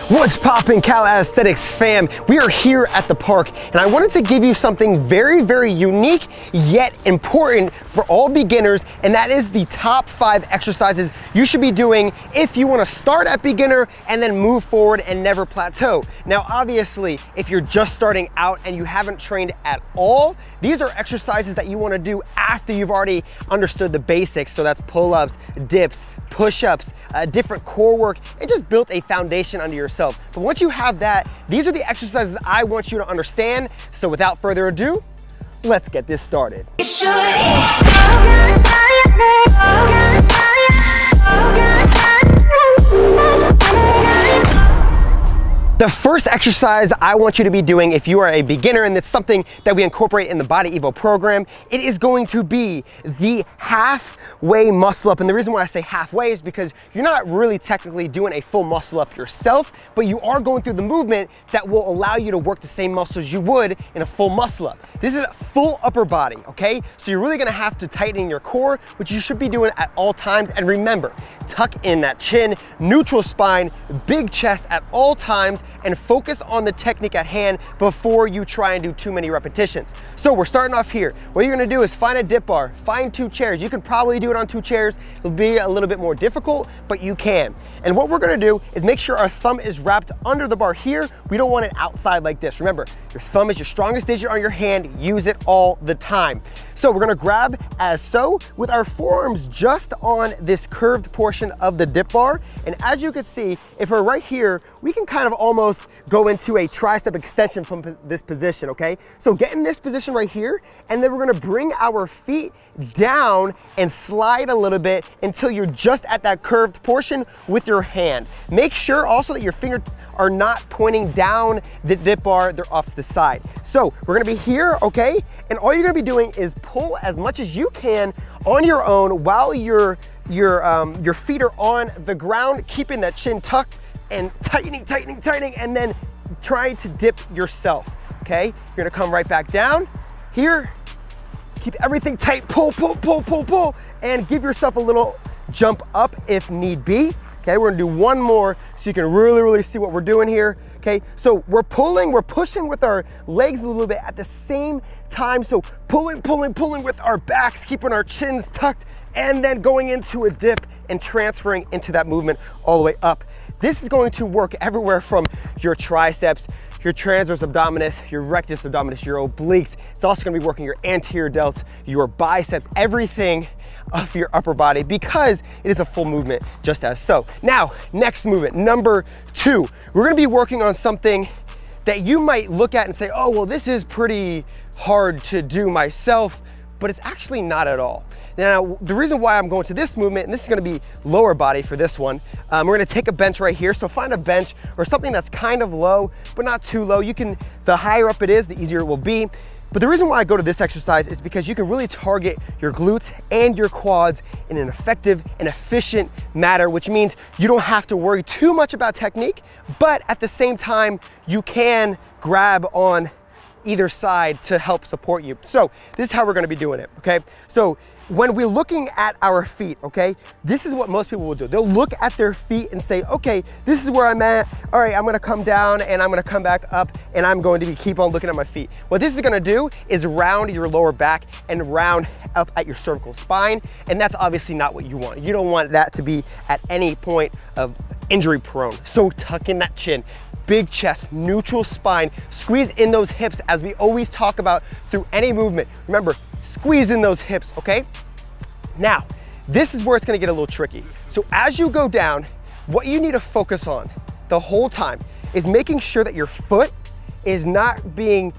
What's poppin', Calisthenics fam? We are here at the park and I wanted to give you something very, very unique yet important for all beginners, and that is the top 5 exercises you should be doing if you want to start at beginner and then move forward and never plateau. Now obviously, if you're just starting out and you haven't trained at all, these are exercises that you want to do after you've already understood the basics. So that's pull-ups, dips, push-ups, different core work, and just built a foundation under yourself. But once you have that, these are the exercises I want you to understand. So without further ado, let's get this started. The first exercise I want you to be doing if you are a beginner, and it's something that we incorporate in the Body Evo program, it is going to be the halfway muscle up. And the reason why I say halfway is because you're not really technically doing a full muscle up yourself, but you are going through the movement that will allow you to work the same muscles you would in a full muscle up. This is a full upper body, okay? So you're really gonna have to tighten your core, which you should be doing at all times. And remember, tuck in that chin, neutral spine, big chest at all times, and focus on the technique at hand before you try and do too many repetitions. So we're starting off here. What you're gonna do is find a dip bar, find 2 chairs. You can probably do it on 2 chairs. It'll be a little bit more difficult, but you can. And what we're gonna do is make sure our thumb is wrapped under the bar here. We don't want it outside like this. Remember, your thumb is your strongest digit on your hand. Use it all the time. So we're gonna grab as so with our forearms just on this curved portion of the dip bar. And as you can see, if we're right here, we can kind of almost go into a tricep extension from this position, okay? So get in this position right here, and then we're gonna bring our feet down and slide a little bit until you're just at that curved portion with your hand. Make sure also that your fingers are not pointing down the dip bar, they're off to the side. So we're gonna be here, okay? And all you're gonna be doing is pull as much as you can on your own while your feet are on the ground, keeping that chin tucked and tightening, and then try to dip yourself, okay? You're gonna come right back down here, keep everything tight, pull, and give yourself a little jump up if need be. Okay, we're gonna do one more so you can really see what we're doing here. Okay, so we're pushing with our legs a little bit at the same time. So pulling with our backs, keeping our chins tucked, and then going into a dip and transferring into that movement all the way up. This is going to work everywhere from your triceps, your transverse abdominis, your rectus abdominis, your obliques. It's also gonna be working your anterior delts, your biceps, everything of your upper body, because it is a full movement just as so. Now, next movement, number 2. We're gonna be working on something that you might look at and say, oh, well, this is pretty hard to do myself, but it's actually not at all. Now, the reason why I'm going to this movement, and this is gonna be lower body for this one, we're gonna take a bench right here. So find a bench or something that's kind of low, but not too low. The higher up it is, the easier it will be. But the reason why I go to this exercise is because you can really target your glutes and your quads in an effective and efficient manner, which means you don't have to worry too much about technique, but at the same time, you can grab on either side to help support you. So this is how we're gonna be doing it, okay? So when we're looking at our feet, okay, this is what most people will do. They'll look at their feet and say, okay, this is where I'm at. All right, I'm gonna come down and I'm gonna come back up and I'm going to keep on looking at my feet. What this is gonna do is round your lower back and round up at your cervical spine. And that's obviously not what you want. You don't want that to be at any point of injury prone. So tuck in that chin, big chest, neutral spine, squeeze in those hips as we always talk about through any movement. Remember, squeeze in those hips, okay? Now, this is where it's gonna get a little tricky. So as you go down, what you need to focus on the whole time is making sure that your foot is not being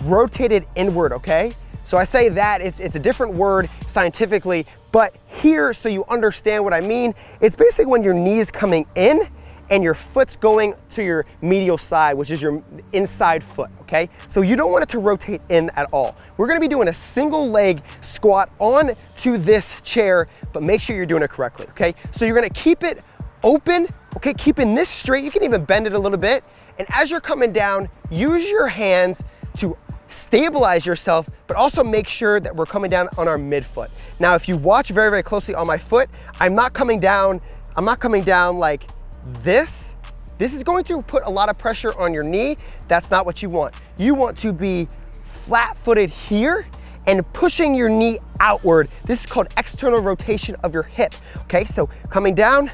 rotated inward, okay? So I say that, it's a different word scientifically, but here, so you understand what I mean, it's basically when your knee's coming in and your foot's going to your medial side, which is your inside foot, okay? So you don't want it to rotate in at all. We're gonna be doing a single leg squat on to this chair, but make sure you're doing it correctly, okay? So you're gonna keep it open, okay? Keeping this straight. You can even bend it a little bit. And as you're coming down, use your hands to stabilize yourself, but also make sure that we're coming down on our midfoot. Now, if you watch very closely on my foot, I'm not coming down like this. This is going to put a lot of pressure on your knee. That's not what you want. You want to be flat-footed here and pushing your knee outward. This is called external rotation of your hip, okay? So coming down,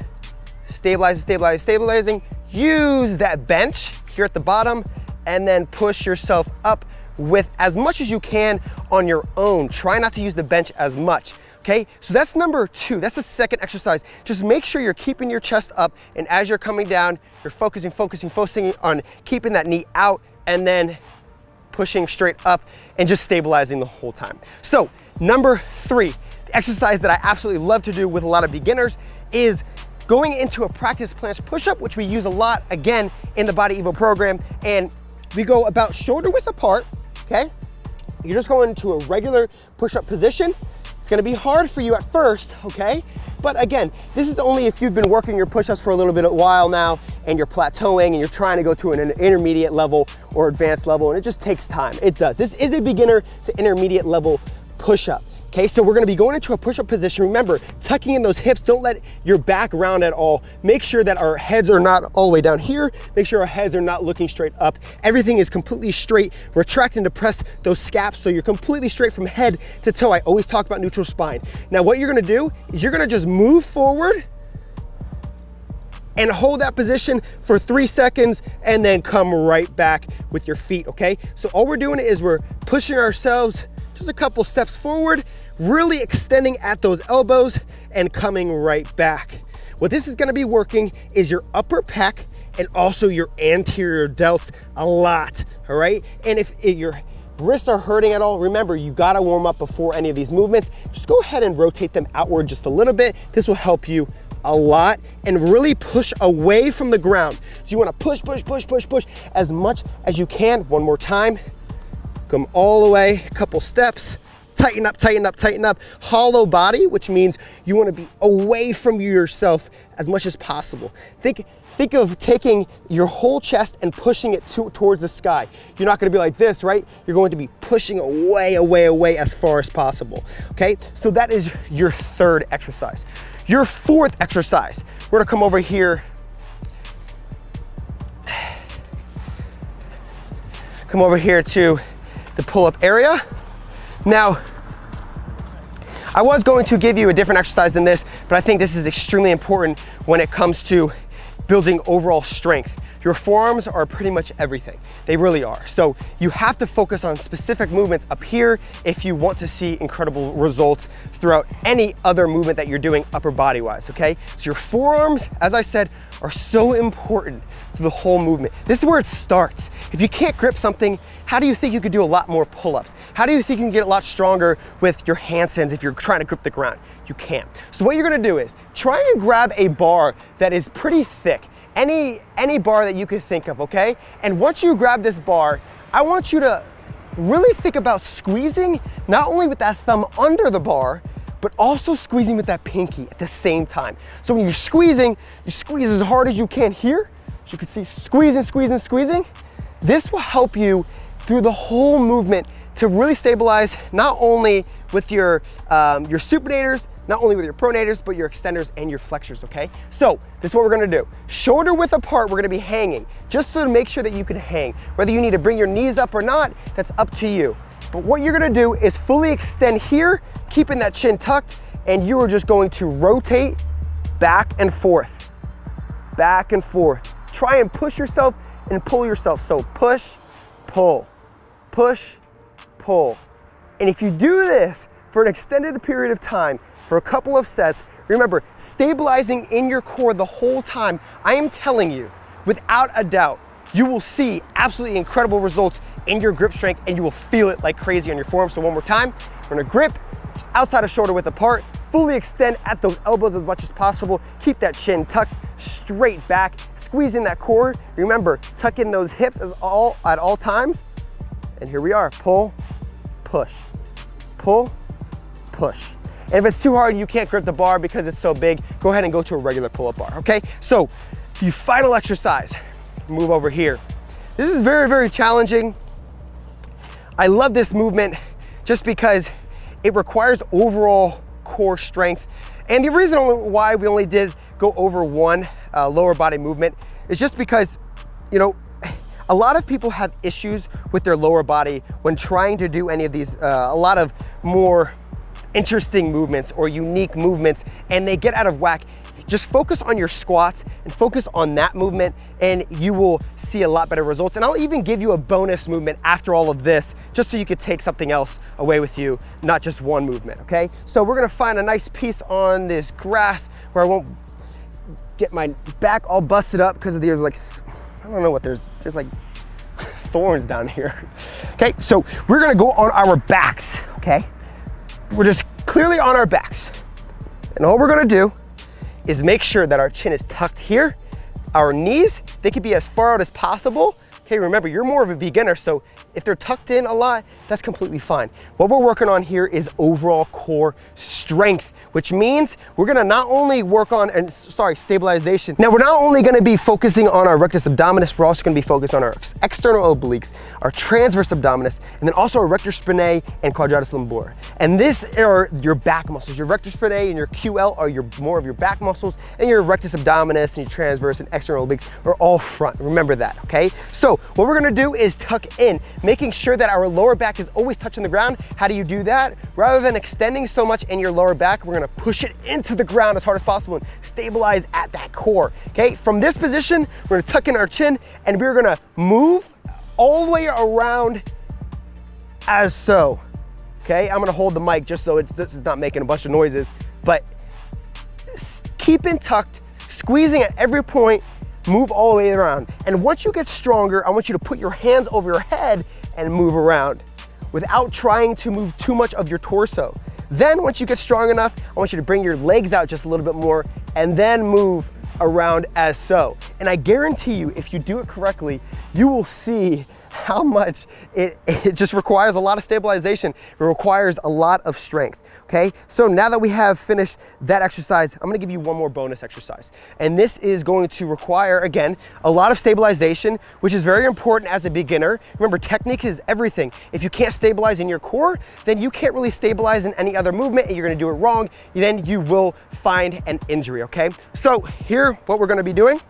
stabilizing, stabilizing, stabilizing. Use that bench here at the bottom and then push yourself up with as much as you can on your own. Try not to use the bench as much, okay? So that's number 2, that's the second exercise. Just make sure you're keeping your chest up, and as you're coming down, you're focusing on keeping that knee out and then pushing straight up and just stabilizing the whole time. So number 3, the exercise that I absolutely love to do with a lot of beginners is going into a practice planche push-up, which we use a lot, again, in the Body Evo program. And we go about shoulder width apart, okay? You're just going into a regular push-up position. It's gonna be hard for you at first, okay? But again, this is only if you've been working your push-ups for a little bit of a while now and you're plateauing and you're trying to go to an intermediate level or advanced level, and it just takes time. It does. This is a beginner to intermediate level push-up. Okay, so we're gonna be going into a push-up position. Remember, tucking in those hips, don't let your back round at all. Make sure that our heads are not all the way down here. Make sure our heads are not looking straight up. Everything is completely straight. Retract and depress those scaps so you're completely straight from head to toe. I always talk about neutral spine. Now what you're gonna do is you're gonna just move forward and hold that position for 3 seconds and then come right back with your feet, okay? So all we're doing is we're pushing ourselves just a couple steps forward, really extending at those elbows and coming right back. What this is gonna be working is your upper pec and also your anterior delts a lot, all right? And if your wrists are hurting at all, remember, you gotta warm up before any of these movements. Just go ahead and rotate them outward just a little bit. This will help you a lot and really push away from the ground. So you wanna push, push, push, push, push as much as you can. One more time. Come all the way, a couple steps, tighten up, tighten up, tighten up. Hollow body, which means you wanna be away from yourself as much as possible. Think of taking your whole chest and pushing it towards the sky. You're not gonna be like this, right? You're going to be pushing away, away, away as far as possible, okay? So that is your 3rd exercise. Your 4th exercise, we're gonna come over here. Come over here to the pull-up area. Now, I was going to give you a different exercise than this, but I think this is extremely important when it comes to building overall strength. Your forearms are pretty much everything. They really are. So you have to focus on specific movements up here if you want to see incredible results throughout any other movement that you're doing upper body wise, okay? So your forearms, as I said, are so important to the whole movement. This is where it starts. If you can't grip something, how do you think you could do a lot more pull-ups? How do you think you can get a lot stronger with your handstands if you're trying to grip the ground? You can't. So what you're gonna do is try and grab a bar that is pretty thick. Any bar that you could think of, okay? And once you grab this bar, I want you to really think about squeezing, not only with that thumb under the bar, but also squeezing with that pinky at the same time. So when you're squeezing, you squeeze as hard as you can here. As you can see, squeezing, squeezing, squeezing. This will help you through the whole movement to really stabilize not only with your supinators, not only with your pronators, but your extenders and your flexors, okay? So this is what we're gonna do. Shoulder width apart, we're gonna be hanging, just so to make sure that you can hang. Whether you need to bring your knees up or not, that's up to you. But what you're gonna do is fully extend here, keeping that chin tucked, and you are just going to rotate back and forth, back and forth. Try and push yourself and pull yourself. So push, pull, push, pull. And if you do this for an extended period of time, for a couple of sets, remember, stabilizing in your core the whole time, I am telling you, without a doubt, you will see absolutely incredible results in your grip strength and you will feel it like crazy on your forearms. So one more time, we're gonna grip outside of shoulder width apart, fully extend at those elbows as much as possible, keep that chin tucked straight back, squeezing that core. Remember, tuck in those hips at all times. And here we are, pull, push, pull, push. And if it's too hard, you can't grip the bar because it's so big, go ahead and go to a regular pull-up bar, okay? So, the final exercise, move over here. This is very, very challenging. I love this movement just because it requires overall core strength. And the reason why we only did go over one lower body movement is just because, you know, a lot of people have issues with their lower body when trying to do any of these, a lot of more interesting movements or unique movements, and they get out of whack. Just focus on your squats and focus on that movement, and you will see a lot better results. And I'll even give you a bonus movement after all of this, just so you could take something else away with you, not just one movement, okay? So we're gonna find a nice piece on this grass where I won't get my back all busted up because of there's like, I don't know what there's like thorns down here. Okay, so we're gonna go on our backs, okay? We're just clearly on our backs. And all we're gonna do is make sure that our chin is tucked here. Our knees, they could be as far out as possible. Okay, remember, you're more of a beginner, so if they're tucked in a lot, that's completely fine. What we're working on here is overall core strength, which means we're gonna not only work on, stabilization. Now, we're not only gonna be focusing on our rectus abdominis, we're also gonna be focused on our external obliques, our transverse abdominis, and then also our rectus spinae and quadratus lumborum. And this are your back muscles. Your rectus spinae and your QL are more of your back muscles, and your rectus abdominis and your transverse and external obliques are all front. Remember that, okay? So what we're gonna do is tuck in, making sure that our lower back is always touching the ground. How do you do that? Rather than extending so much in your lower back, we're gonna push it into the ground as hard as possible and stabilize at that core, okay? From this position, we're gonna tuck in our chin and we're gonna move all the way around as so, okay? I'm gonna hold the mic just so this is not making a bunch of noises, but keeping tucked, squeezing at every point, move all the way around. And once you get stronger, I want you to put your hands over your head and move around without trying to move too much of your torso. Then once you get strong enough, I want you to bring your legs out just a little bit more and then move around as so. And I guarantee you, if you do it correctly, you will see how much it just requires a lot of stabilization. It requires a lot of strength. Okay, so now that we have finished that exercise, I'm gonna give you one more bonus exercise. And this is going to require, again, a lot of stabilization, which is very important as a beginner. Remember, technique is everything. If you can't stabilize in your core, then you can't really stabilize in any other movement and you're gonna do it wrong, then you will find an injury, okay? So here, what we're gonna be doing,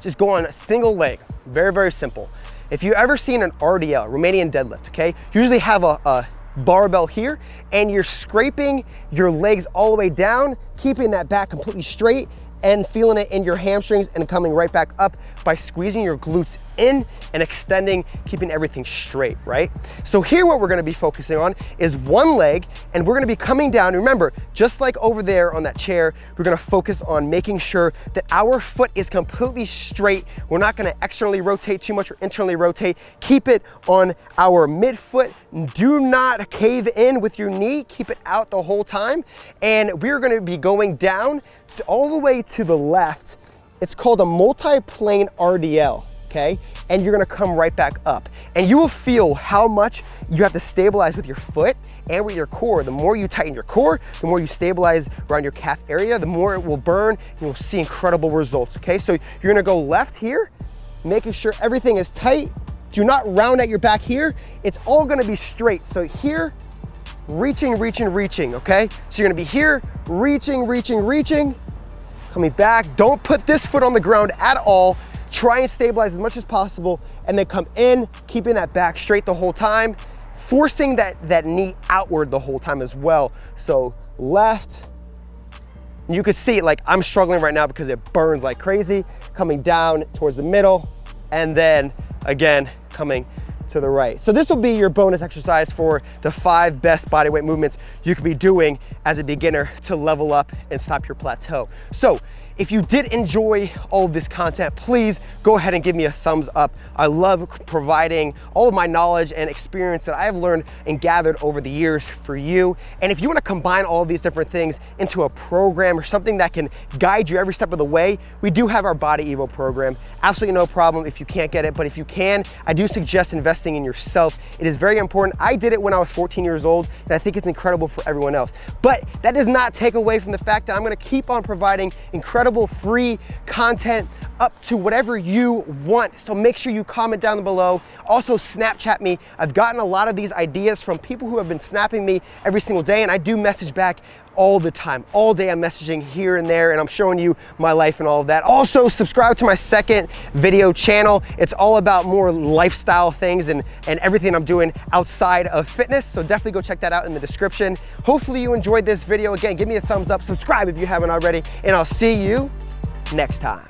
just go on a single leg, very, very simple. If you've ever seen an RDL, Romanian deadlift, okay, you usually have a barbell here and you're scraping your legs all the way down, keeping that back completely straight and feeling it in your hamstrings and coming right back up by squeezing your glutes in and extending, keeping everything straight, right? So here what we're gonna be focusing on is one leg, and we're gonna be coming down. Remember, just like over there on that chair, we're gonna focus on making sure that our foot is completely straight. We're not gonna externally rotate too much or internally rotate. Keep it on our midfoot. Do not cave in with your knee. Keep it out the whole time. And we're gonna be going down all the way to the left. It's called a multi-plane RDL, okay? And you're gonna come right back up. And you will feel how much you have to stabilize with your foot and with your core. The more you tighten your core, the more you stabilize around your calf area, the more it will burn, and you'll see incredible results, okay? So you're gonna go left here, making sure everything is tight. Do not round at your back here. It's all gonna be straight. So here, reaching, okay? So you're gonna be here, reaching, coming back. Don't put this foot on the ground at all. Try and stabilize as much as possible, and then come in, keeping that back straight the whole time, forcing that knee outward the whole time as well. So left, and you could see it, like I'm struggling right now because it burns like crazy, coming down towards the middle, and then again, coming to the right. So this will be your bonus exercise for the 5 best bodyweight movements you could be doing as a beginner to level up and stop your plateau. So if you did enjoy all of this content, please go ahead and give me a thumbs up. I love providing all of my knowledge and experience that I have learned and gathered over the years for you. And if you want to combine all of these different things into a program or something that can guide you every step of the way, we do have our Body Evo program. Absolutely no problem if you can't get it, but if you can, I do suggest investing in yourself. It is very important. I did it when I was 14 years old, and I think it's incredible for everyone else. But that does not take away from the fact that I'm going to keep on providing incredible free content up to whatever you want. So make sure you comment down below. Also Snapchat me. I've gotten a lot of these ideas from people who have been snapping me every single day, and I do message back all the time. All day I'm messaging here and there, and I'm showing you my life and all of that. Also, subscribe to my second video channel. It's all about more lifestyle things and everything I'm doing outside of fitness. So definitely go check that out in the description. Hopefully you enjoyed this video. Again, give me a thumbs up, subscribe if you haven't already, and I'll see you next time.